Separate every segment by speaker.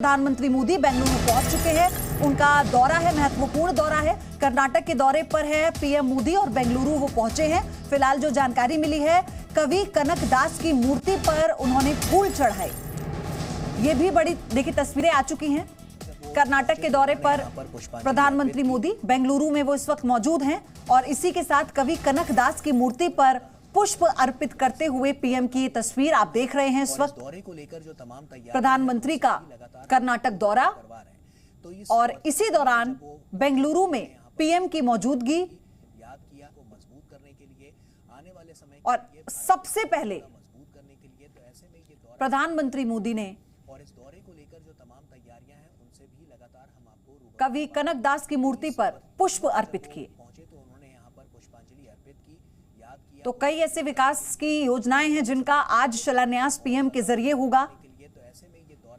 Speaker 1: प्रधानमंत्री मोदी बेंगलुरु पहुंच चुके हैं। उनका दौरा है, महत्वपूर्ण दौरा है। कर्नाटक के दौरे पर है पीएम मोदी और बेंगलुरु वो पहुंचे हैं। फिलहाल जो जानकारी मिली है, कवि कनक दास की मूर्ति पर उन्होंने फूल चढ़ाए। ये भी बड़ी देखिए तस्वीरें आ चुकी हैं। कर्नाटक के दौरे पर प्रधानमंत्री मोदी बेंगलुरु में वो इस वक्त मौजूद हैं और इसी के साथ कवि कनक दास की मूर्ति पर पुष्प अर्पित करते हुए पीएम की तस्वीर आप देख रहे हैं। इस वक्त प्रधानमंत्री का कर्नाटक दौरा और इसी दौरान बेंगलुरु में पीएम की मौजूदगी और सबसे पहले प्रधानमंत्री मोदी ने कवि कनक दास की मूर्ति पर पुष्प अर्पित किए। तो कई ऐसे विकास की योजनाएं हैं जिनका आज शिलान्यास पीएम के जरिए होगा।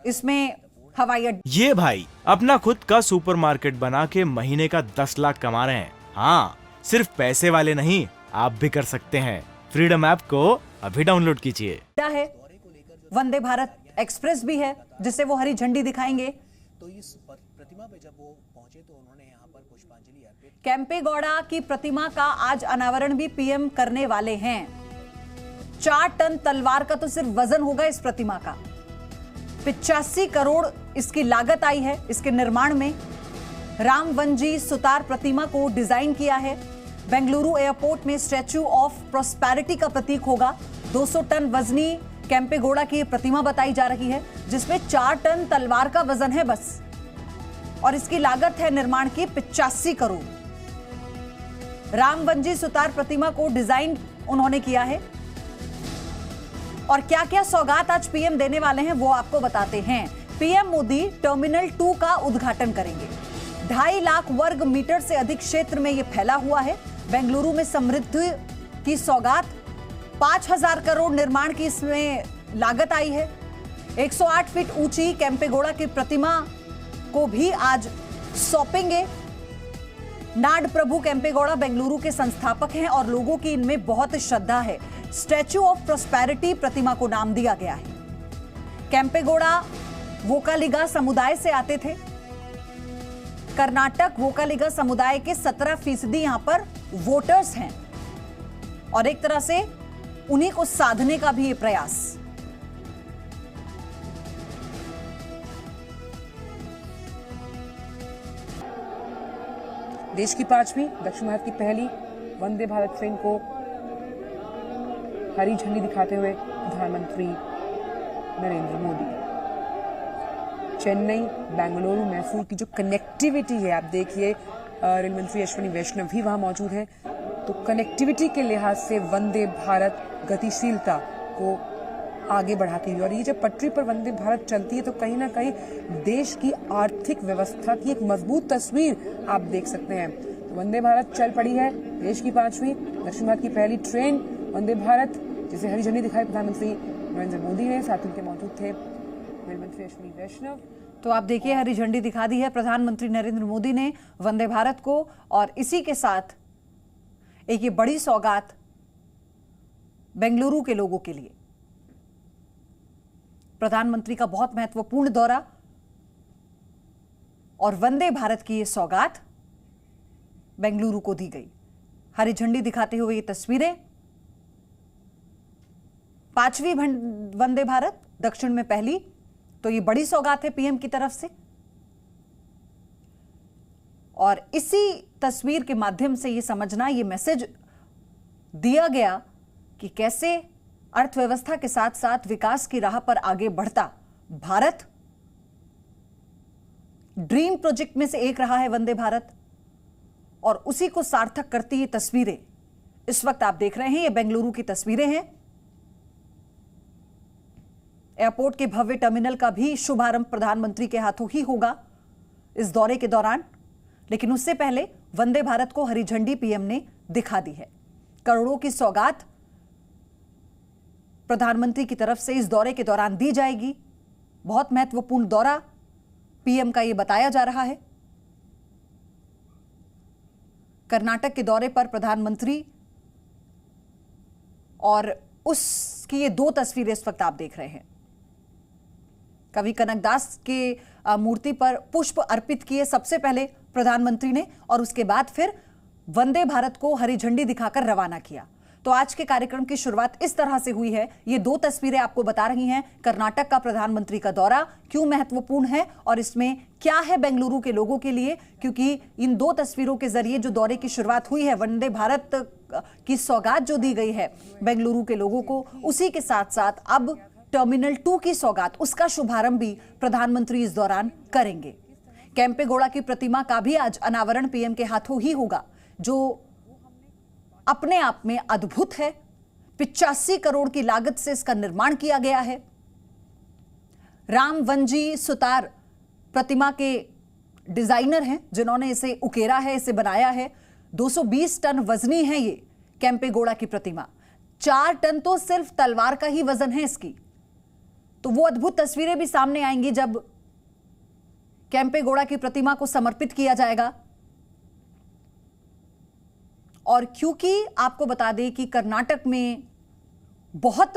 Speaker 1: इसमें हवाई अड्डा।
Speaker 2: ये भाई अपना खुद का सुपरमार्केट बना के महीने का 10 लाख कमा रहे हैं। हाँ, सिर्फ पैसे वाले नहीं, आप भी कर सकते हैं। फ्रीडम ऐप को अभी डाउनलोड कीजिए।
Speaker 1: है वंदे भारत एक्सप्रेस भी है जिसे वो हरी झंडी दिखाएंगे।
Speaker 3: तो इस प्रतिमा पे जब वो पहुंचे तो उन्होंने यहाँ पर पुष्पांजलि अर्पित।
Speaker 1: केम्पेगौड़ा की प्रतिमा का आज अनावरण भी पीएम करने वाले हैं। 4 टन तलवार का तो सिर्फ वजन होगा इस प्रतिमा का। 85 करोड़ इसकी लागत आई है इसके निर्माण में। रामवंजी सुतार प्रतिमा को डिजाइन किया है। बेंगलुरु एयरपोर्ट में स्टैच्यू ऑफ प्रॉस्पेरिटी का प्रतीक होगा। 200 टन वजनी केम्पेगौड़ा की प्रतिमा बताई जा रही है जिसमें 4 टन तलवार का वजन है बस, और इसकी लागत है निर्माण की 85 करोड़। रामवंजी सुतार प्रतिमा को डिजाइन उन्होंने किया है और क्या क्या सौगात आज पीएम देने वाले हैं वो आपको बताते हैं। पीएम मोदी टर्मिनल 2 का उद्घाटन करेंगे। 2.5 लाख वर्ग मीटर से अधिक क्षेत्र में यह फैला हुआ है। बेंगलुरु में समृद्धि की सौगात 5,000 करोड़ निर्माण की इसमें लागत आई है। 108 फीट ऊंची केम्पेगौड़ा की प्रतिमा को भी आज सौंपेंगे। नाड प्रभु केम्पेगौड़ा बेंगलुरु के संस्थापक हैं और लोगों की इनमें बहुत श्रद्धा है। स्टैच्यू ऑफ प्रॉस्पेरिटी प्रतिमा को नाम दिया गया है। केम्पेगौड़ा वोकालिगा समुदाय से आते थे। कर्नाटक वोकालिगा समुदाय के 17% यहां पर वोटर्स हैं और एक तरह से उन्हीं को साधने का भी ये प्रयास।
Speaker 4: देश की 5वीं दक्षिण भारत की पहली वंदे भारत ट्रेन को हरी झंडी दिखाते हुए प्रधानमंत्री नरेंद्र मोदी। चेन्नई, बेंगलुरु, मैसूर की जो कनेक्टिविटी है, आप देखिए रेल मंत्री अश्विनी वैष्णव भी वहां मौजूद हैं। तो कनेक्टिविटी के लिहाज से वंदे भारत गतिशीलता को आगे बढ़ाती है और ये जब पटरी पर वंदे भारत चलती है तो कहीं ना कहीं देश की आर्थिक व्यवस्था की एक मजबूत तस्वीर आप देख सकते हैं। तो वंदे भारत चल पड़ी है। देश की 5वीं दक्षिण भारत की पहली ट्रेन वंदे भारत, जिसे हरी झंडी दिखाई प्रधानमंत्री नरेंद्र मोदी ने, साथ उनके मौजूद थे रेल मंत्री अश्विनी वैष्णव।
Speaker 1: तो आप देखिए हरी झंडी दिखा दी है प्रधानमंत्री नरेंद्र मोदी ने वंदे भारत को और इसी के साथ एक ये बड़ी सौगात बेंगलुरु के लोगों के लिए। प्रधानमंत्री का बहुत महत्वपूर्ण दौरा और वंदे भारत की ये सौगात बेंगलुरु को दी गई। हरी झंडी दिखाते हुए ये तस्वीरें। 5वीं वंदे भारत, दक्षिण में पहली, तो ये बड़ी सौगात है पीएम की तरफ से। और इसी तस्वीर के माध्यम से ये समझना, ये मैसेज दिया गया कि कैसे अर्थव्यवस्था के साथ साथ विकास की राह पर आगे बढ़ता भारत ड्रीम प्रोजेक्ट में से एक रहा है वंदे भारत, और उसी को सार्थक करती ये तस्वीरें इस वक्त आप देख रहे हैं। ये बेंगलुरु की तस्वीरें हैं। एयरपोर्ट के भव्य टर्मिनल का भी शुभारंभ प्रधानमंत्री के हाथों ही होगा इस दौरे के दौरान, लेकिन उससे पहले वंदे भारत को हरी झंडी पीएम ने दिखा दी है। करोड़ों की सौगात प्रधानमंत्री की तरफ से इस दौरे के दौरान दी जाएगी। बहुत महत्वपूर्ण दौरा पीएम का यह बताया जा रहा है। कर्नाटक के दौरे पर प्रधानमंत्री और उसकी ये 2 तस्वीरें इस वक्त आप देख रहे हैं। कवि कनकदास के मूर्ति पर पुष्प अर्पित किए सबसे पहले प्रधानमंत्री ने, और उसके बाद फिर वंदे भारत को हरी झंडी दिखाकर रवाना किया। तो आज के कार्यक्रम की शुरुआत इस तरह से हुई है। ये दो तस्वीरें आपको बता रही हैं कर्नाटक का प्रधानमंत्री का दौरा क्यों महत्वपूर्ण है और इसमें क्या है बेंगलुरु के लोगों के लिए, क्योंकि इन दो तस्वीरों के जरिए जो दौरे की शुरुआत हुई है, वंदे भारत की सौगात जो दी गई है बेंगलुरु के लोगों को, उसी के साथ साथ अब टर्मिनल 2 की सौगात, उसका शुभारंभ भी प्रधानमंत्री इस दौरान करेंगे। केम्पेगौड़ा की प्रतिमा का भी आज अनावरण पीएम के हाथों ही होगा, जो अपने आप में अद्भुत है। 85 करोड़ की लागत से इसका निर्माण किया गया है। राम वंजी सुतार प्रतिमा के डिजाइनर हैं जिन्होंने इसे उकेरा है, इसे बनाया है। 220 टन वजनी है ये केम्पेगौड़ा की प्रतिमा। 4 टन तो सिर्फ तलवार का ही वजन है इसकी। तो वो अद्भुत तस्वीरें भी सामने आएंगी जब केम्पेगौड़ा की प्रतिमा को समर्पित किया जाएगा। और क्योंकि आपको बता दें कि कर्नाटक में बहुत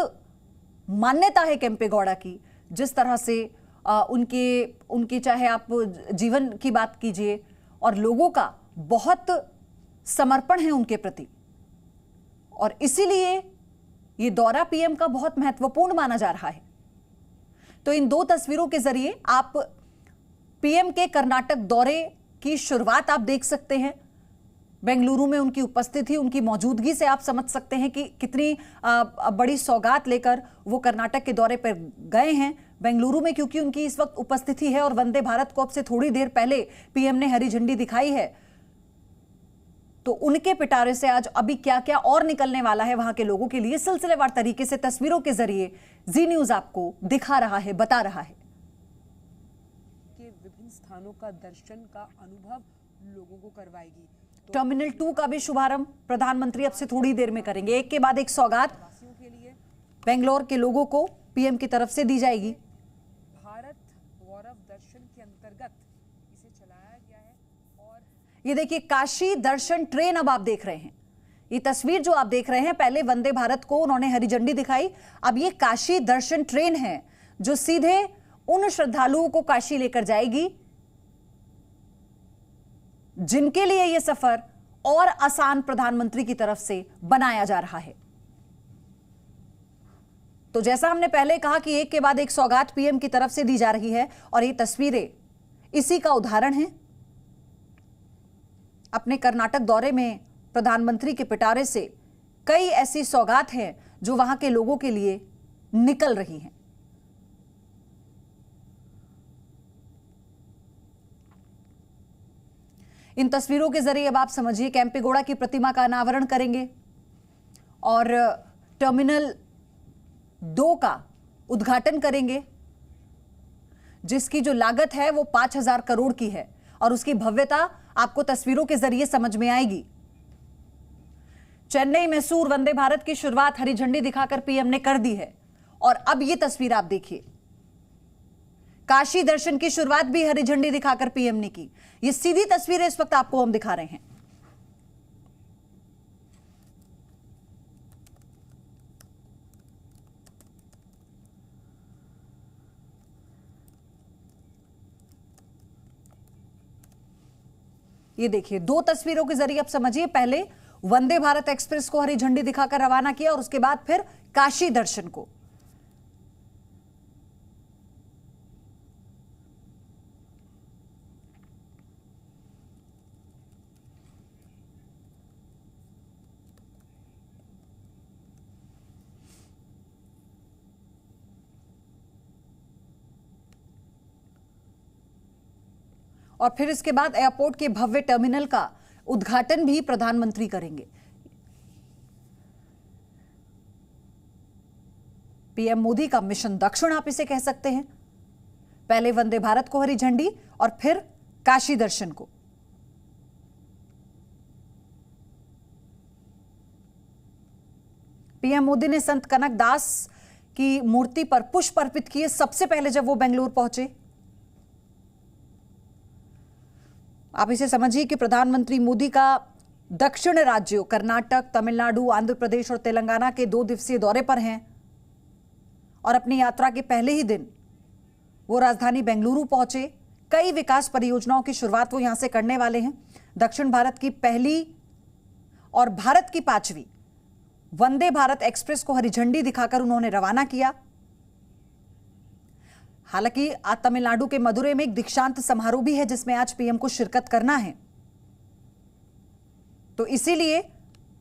Speaker 1: मान्यता है केम्पेगौड़ा की, जिस तरह से उनके चाहे आप जीवन की बात कीजिए और लोगों का बहुत समर्पण है उनके प्रति, और इसीलिए ये दौरा पीएम का बहुत महत्वपूर्ण माना जा रहा है। तो इन दो तस्वीरों के जरिए आप पीएम के कर्नाटक दौरे की शुरुआत आप देख सकते हैं। बेंगलुरु में उनकी उपस्थिति, उनकी मौजूदगी से आप समझ सकते हैं कि कितनी बड़ी सौगात लेकर वो कर्नाटक के दौरे पर गए हैं बेंगलुरु में, क्योंकि उनकी इस वक्त उपस्थिति है। और वंदे भारत को अब से थोड़ी देर पहले पीएम ने हरी झंडी दिखाई है। तो उनके पिटारे से आज अभी क्या क्या और निकलने वाला है वहां के लोगों के लिए, सिलसिलेवार तरीके से तस्वीरों के जरिए जी न्यूज आपको दिखा रहा है, बता रहा है।
Speaker 4: के विभिन्न स्थानों का दर्शन का अनुभव लोगों को करवाएगी।
Speaker 1: टर्मिनल 2 का भी शुभारंभ प्रधानमंत्री अब से थोड़ी देर में करेंगे। एक के बाद एक सौगात बेंगलोर के लोगों को पीएम की तरफ से दी जाएगी।
Speaker 4: भारत गौरव दर्शन के अंतर्गत इसे चलाया गया है। और
Speaker 1: ये देखिए काशी दर्शन ट्रेन अब आप देख रहे हैं। ये तस्वीर जो आप देख रहे हैं, पहले वंदे भारत को उन्होंने हरी झंडी दिखाई, अब ये काशी दर्शन ट्रेन है जो सीधे उन श्रद्धालुओं को काशी लेकर जाएगी जिनके लिए यह सफर और आसान प्रधानमंत्री की तरफ से बनाया जा रहा है। तो जैसा हमने पहले कहा कि एक के बाद एक सौगात पीएम की तरफ से दी जा रही है, और ये तस्वीरें इसी का उदाहरण है। अपने कर्नाटक दौरे में प्रधानमंत्री के पिटारे से कई ऐसी सौगात हैं जो वहां के लोगों के लिए निकल रही हैं। इन तस्वीरों के जरिए अब आप समझिए केम्पेगौड़ा की प्रतिमा का अनावरण करेंगे और टर्मिनल 2 का उद्घाटन करेंगे, जिसकी जो लागत है वो 5000 करोड़ की है, और उसकी भव्यता आपको तस्वीरों के जरिए समझ में आएगी। चेन्नई मैसूर वंदे भारत की शुरुआत हरी झंडी दिखाकर पीएम ने कर दी है, और अब ये तस्वीर आप देखिए, काशी दर्शन की शुरुआत भी हरी झंडी दिखाकर पीएम ने की। ये सीधी तस्वीरें इस वक्त आपको हम दिखा रहे हैं। ये देखिए दो तस्वीरों के जरिए आप समझिए, पहले वंदे भारत एक्सप्रेस को हरी झंडी दिखाकर रवाना किया और उसके बाद फिर काशी दर्शन को। और फिर इसके बाद एयरपोर्ट के भव्य टर्मिनल का उद्घाटन भी प्रधानमंत्री करेंगे। पीएम मोदी का मिशन दक्षिण आप इसे कह सकते हैं। पहले वंदे भारत को हरी झंडी और फिर काशी दर्शन को। पीएम मोदी ने संत कनकदास की मूर्ति पर पुष्प अर्पित किए सबसे पहले जब वो बेंगलुरु पहुंचे। आप इसे समझिए कि प्रधानमंत्री मोदी का दक्षिण राज्यों कर्नाटक, तमिलनाडु, आंध्र प्रदेश और तेलंगाना के 2 दिवसीय दौरे पर हैं और अपनी यात्रा के पहले ही दिन वो राजधानी बेंगलुरु पहुंचे। कई विकास परियोजनाओं की शुरुआत वो यहां से करने वाले हैं। दक्षिण भारत की पहली और भारत की 5वीं वंदे भारत एक्सप्रेस को हरी झंडी दिखाकर उन्होंने रवाना किया। हालांकि आज तमिलनाडु के मदुरै में एक दीक्षांत समारोह भी है जिसमें आज पीएम को शिरकत करना है, तो इसीलिए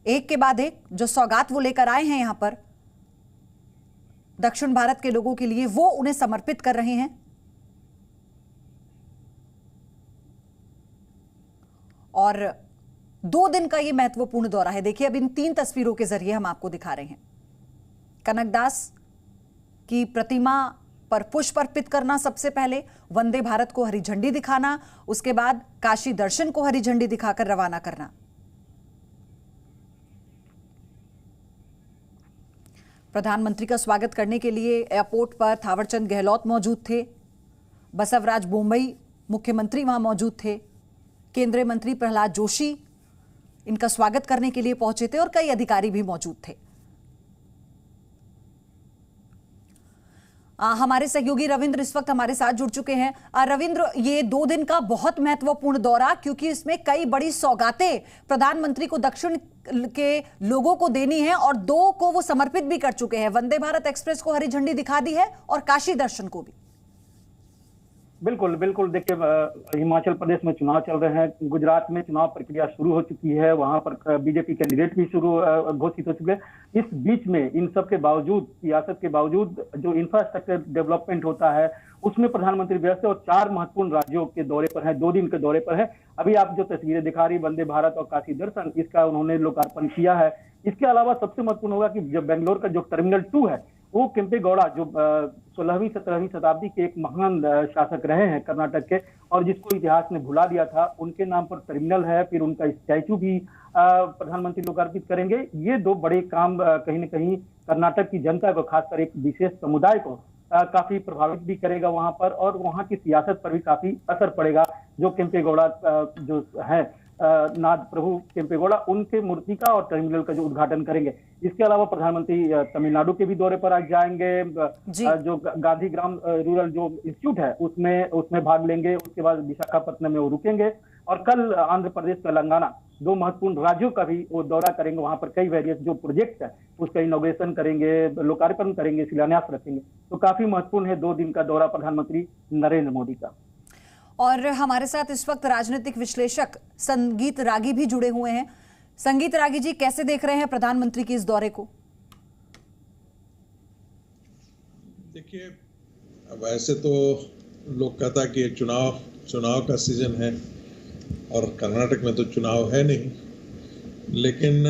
Speaker 1: एक के बाद एक जो सौगात वो लेकर आए हैं यहां पर दक्षिण भारत के लोगों के लिए, वो उन्हें समर्पित कर रहे हैं। और 2 दिन का ये महत्वपूर्ण दौरा है। देखिए अब इन 3 तस्वीरों के जरिए हम आपको दिखा रहे हैं। कनकदास की प्रतिमा पर पुष्प अर्पित करना सबसे पहले, वंदे भारत को हरी झंडी दिखाना, उसके बाद काशी दर्शन को हरी झंडी दिखाकर रवाना करना। प्रधानमंत्री का स्वागत करने के लिए एयरपोर्ट पर थावरचंद गहलोत मौजूद थे, बसवराज बोम्मई मुख्यमंत्री वहां मौजूद थे, केंद्रीय मंत्री प्रहलाद जोशी इनका स्वागत करने के लिए पहुंचे थे और कई अधिकारी भी मौजूद थे। हमारे सहयोगी रविंद्र इस वक्त हमारे साथ जुड़ चुके हैं। रविंद्र, ये 2 दिन का बहुत महत्वपूर्ण दौरा, क्योंकि इसमें कई बड़ी सौगातें प्रधानमंत्री को दक्षिण के लोगों को देनी है और 2 को वो समर्पित भी कर चुके हैं। वंदे भारत एक्सप्रेस को हरी झंडी दिखा दी है और काशी दर्शन को भी।
Speaker 5: बिल्कुल बिल्कुल। देखिए, हिमाचल प्रदेश में चुनाव चल रहे हैं, गुजरात में चुनाव प्रक्रिया शुरू हो चुकी है, वहां पर बीजेपी कैंडिडेट भी घोषित हो चुके हैं। इस बीच में इन सब के बावजूद, सियासत के बावजूद, जो इंफ्रास्ट्रक्चर डेवलपमेंट होता है उसमें प्रधानमंत्री व्यस्त है और 4 महत्वपूर्ण राज्यों के दौरे पर है, 2 दिन के दौरे पर है। अभी आप जो तस्वीरें दिखा रही, वंदे भारत और काशी दर्शन, इसका उन्होंने लोकार्पण किया है। इसके अलावा सबसे महत्वपूर्ण होगा कि जब बेंगलोर का जो टर्मिनल 2 है, वो केम्पेगौड़ा जो 16वीं 17वीं शताब्दी के एक महान शासक रहे हैं कर्नाटक के, और जिसको इतिहास ने भुला दिया था, उनके नाम पर टर्मिनल है। फिर उनका स्टैचू भी प्रधानमंत्री लोकार्पित करेंगे। ये 2 बड़े काम कहीं न कहीं कर्नाटक की जनता को, खासकर एक विशेष समुदाय को काफी प्रभावित भी करेगा वहां पर, और वहां की सियासत पर भी काफी असर पड़ेगा। जो केम्पेगौड़ा जो है नाथ प्रभु केम्पेगौड़ा, उनके मूर्ति का और टर्मिनल का जो उद्घाटन करेंगे। इसके अलावा प्रधानमंत्री तमिलनाडु के भी दौरे पर आज जाएंगे। जो गांधी ग्राम रूरल जो इंस्टीट्यूट है उसमें भाग लेंगे। उसके बाद विशाखापट्टनम में वो रुकेंगे और कल आंध्र प्रदेश, तेलंगाना, 2 महत्वपूर्ण राज्यों का भी वो दौरा करेंगे। वहां पर कई वेरियस जो प्रोजेक्ट है उसका इनॉग्रेशन करेंगे, लोकार्पण करेंगे, शिलान्यास रखेंगे। तो काफी महत्वपूर्ण है 2 दिन का दौरा प्रधानमंत्री नरेंद्र मोदी का।
Speaker 1: और हमारे साथ इस वक्त राजनीतिक विश्लेषक संगीत रागी भी जुड़े हुए हैं। संगीत रागी जी, कैसे देख रहे हैं प्रधानमंत्री के इस दौरे को?
Speaker 6: देखिए, वैसे तो लोग कहता कि चुनाव का सीजन है और कर्नाटक में तो चुनाव है नहीं, लेकिन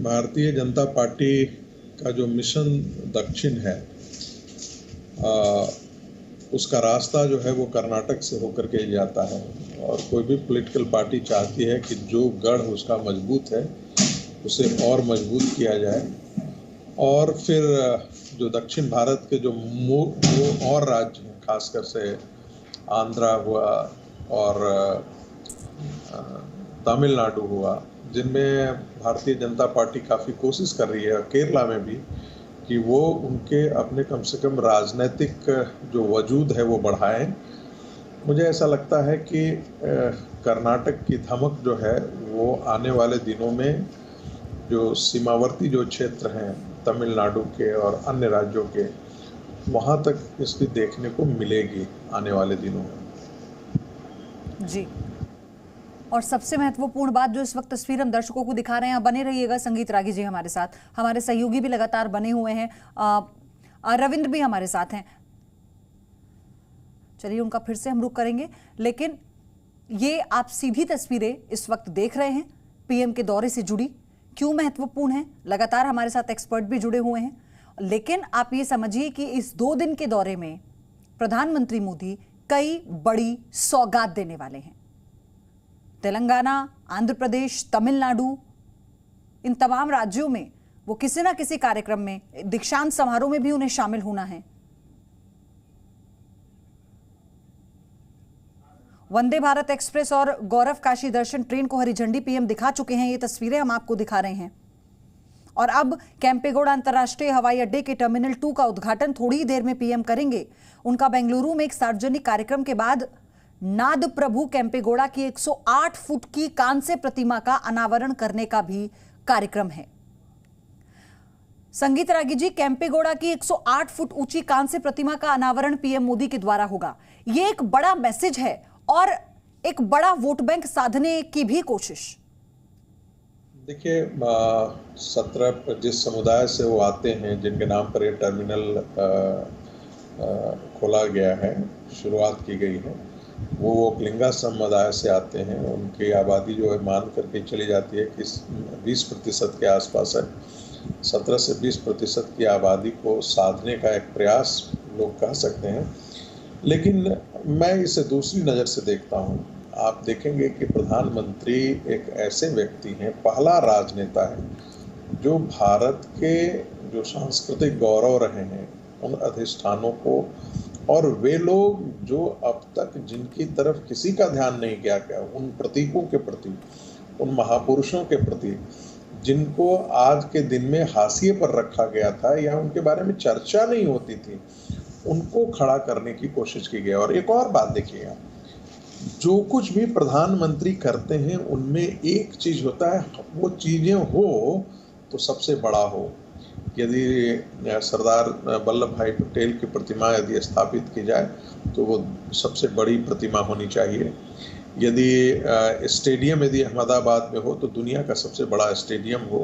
Speaker 6: भारतीय जनता पार्टी का जो मिशन दक्षिण है, उसका रास्ता जो है वो कर्नाटक से होकर के जाता है। और कोई भी पॉलिटिकल पार्टी चाहती है कि जो गढ़ उसका मजबूत है उसे और मजबूत किया जाए, और फिर जो दक्षिण भारत के जो और राज्य हैं, खासकर से आंध्रा हुआ और तमिलनाडु हुआ, जिनमें भारतीय जनता पार्टी काफ़ी कोशिश कर रही है, केरला में भी, कि वो उनके अपने कम से कम राजनीतिक जो वजूद है वो बढ़ाएं। मुझे ऐसा लगता है कि कर्नाटक की धमक जो है वो आने वाले दिनों में जो सीमावर्ती जो क्षेत्र हैं तमिलनाडु के और अन्य राज्यों के, वहाँ तक इसकी देखने को मिलेगी आने वाले दिनों में। जी,
Speaker 1: और सबसे महत्वपूर्ण बात जो इस वक्त तस्वीर हम दर्शकों को दिखा रहे हैं, आप बने रहिएगा संगीत रागी जी हमारे साथ, हमारे सहयोगी भी लगातार बने हुए हैं, रविंद्र भी हमारे साथ हैं। चलिए उनका फिर से हम रुख करेंगे, लेकिन ये आप सीधी तस्वीरें इस वक्त देख रहे हैं पीएम के दौरे से जुड़ी, क्यों महत्वपूर्ण है? लगातार हमारे साथ एक्सपर्ट भी जुड़े हुए हैं, लेकिन आप ये समझिए कि इस 2 दिन के दौरे में प्रधानमंत्री मोदी कई बड़ी सौगात देने वाले हैं। तेलंगाना, आंध्र प्रदेश, तमिलनाडु, इन तमाम राज्यों में वो किसी ना किसी कार्यक्रम में, दीक्षांत समारोह में भी उन्हें शामिल होना है। वंदे भारत एक्सप्रेस और गौरव काशी दर्शन ट्रेन को हरी झंडी पीएम दिखा चुके हैं। ये तस्वीरें हम आपको दिखा रहे हैं और अब केम्पेगौड़ा अंतर्राष्ट्रीय हवाई अड्डे के टर्मिनल 2 का उद्घाटन थोड़ी ही देर में पीएम करेंगे। उनका बेंगलुरु में एक सार्वजनिक कार्यक्रम के बाद नाद प्रभु केम्पेगौड़ा की 108 फुट की कांस्य प्रतिमा का अनावरण करने का भी कार्यक्रम है। संगीत रागी जी, केम्पेगौड़ा की 108 फुट ऊंची कांस्य प्रतिमा का अनावरण पीएम मोदी के द्वारा होगा। ये एक बड़ा मैसेज है और एक बड़ा वोट बैंक साधने की भी कोशिश।
Speaker 6: देखिए, 17 जिस समुदाय से वो आते हैं, जिनके नाम पर ये टर्मिनल खोला गया है, शुरुआत की गई है, वो ओकलिंगा समुदाय से आते हैं। उनकी आबादी जो है मान करके चली जाती है कि 20% के आसपास है। 17 से 20% की आबादी को साधने का एक प्रयास लोग कह सकते हैं, लेकिन मैं इसे दूसरी नज़र से देखता हूँ। आप देखेंगे कि प्रधानमंत्री एक ऐसे व्यक्ति हैं, पहला राजनेता है जो भारत के जो सांस्कृतिक गौरव रहे हैं उन अधिष्ठानों को, और वे लोग जो अब तक जिनकी तरफ किसी का ध्यान नहीं किया गया, उन प्रतीकों के प्रति, उन महापुरुषों के प्रति जिनको आज के दिन में हाशिए पर रखा गया था या उनके बारे में चर्चा नहीं होती थी, उनको खड़ा करने की कोशिश की गई। और एक और बात देखिएगा, जो कुछ भी प्रधानमंत्री करते हैं उनमें एक चीज होता है, वो चीजें हो तो सबसे बड़ा हो। यदि सरदार वल्लभ भाई पटेल की प्रतिमा यदि स्थापित की जाए तो वो सबसे बड़ी प्रतिमा होनी चाहिए। यदि स्टेडियम यदि अहमदाबाद में हो तो दुनिया का सबसे बड़ा स्टेडियम हो।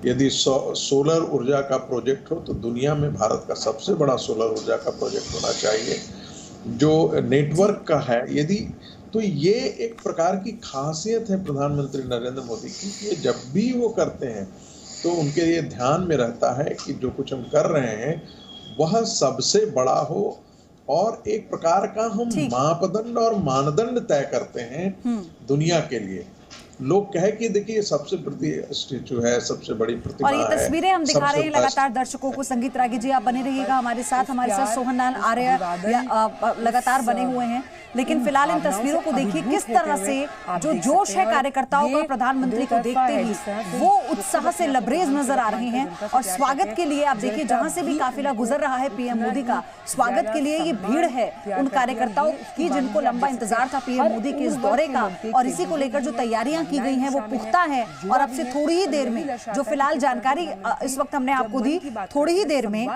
Speaker 6: यदि सोलर ऊर्जा का प्रोजेक्ट हो तो दुनिया में भारत का सबसे बड़ा सोलर ऊर्जा का प्रोजेक्ट होना चाहिए। जो नेटवर्क का है, यदि तो ये एक प्रकार की खासियत है प्रधानमंत्री नरेंद्र मोदी की कि जब भी वो करते हैं तो उनके ये ध्यान में रहता है कि जो कुछ हम कर रहे हैं वह सबसे बड़ा हो, और एक प्रकार का हम मापदंड और मानदंड तय करते हैं दुनिया के लिए। लोग कहे कि देखिए सबसे बड़ी स्टैचू है, सबसे बड़ी प्रतिमा है।
Speaker 1: और ये तस्वीरें हम दिखा रहे हैं लगातार दर्शकों को। संगीत रागी जी, आप बने रहिएगा हमारे साथ सोहन लाल आर्य लगातार बने हुए हैं। लेकिन फिलहाल इन तस्वीरों को देखिए, किस तरह से जो जोश है कार्यकर्ताओं का प्रधानमंत्री को देखते ही वो उत्साह से लबरेज नजर आ रहे हैं। और स्वागत के लिए आप देखिए, जहां से भी काफिला गुजर रहा है पीएम मोदी का, स्वागत के लिए ये भीड़ है उन कार्यकर्ताओं की जिनको लंबा इंतजार था पीएम मोदी के इस दौरे का। और इसी को लेकर जो तैयारियां की गई हैं वो पुख्ता है। और अब से थोड़ी ही देर में जो फिलहाल जानकारी इस वक्त हमने आपको दी, थोड़ी ही देर में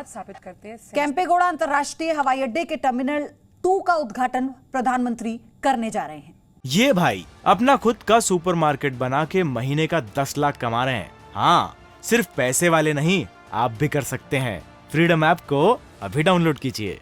Speaker 1: केम्पेगौड़ा अंतर्राष्ट्रीय हवाई अड्डे के टर्मिनल 2 का उद्घाटन प्रधानमंत्री करने जा रहे हैं।
Speaker 2: ये भाई अपना खुद का सुपरमार्केट बना के महीने का 10 लाख कमा रहे हैं। हाँ, सिर्फ पैसे वाले नहीं, आप भी कर सकते हैं। फ्रीडम ऐप को अभी डाउनलोड कीजिए।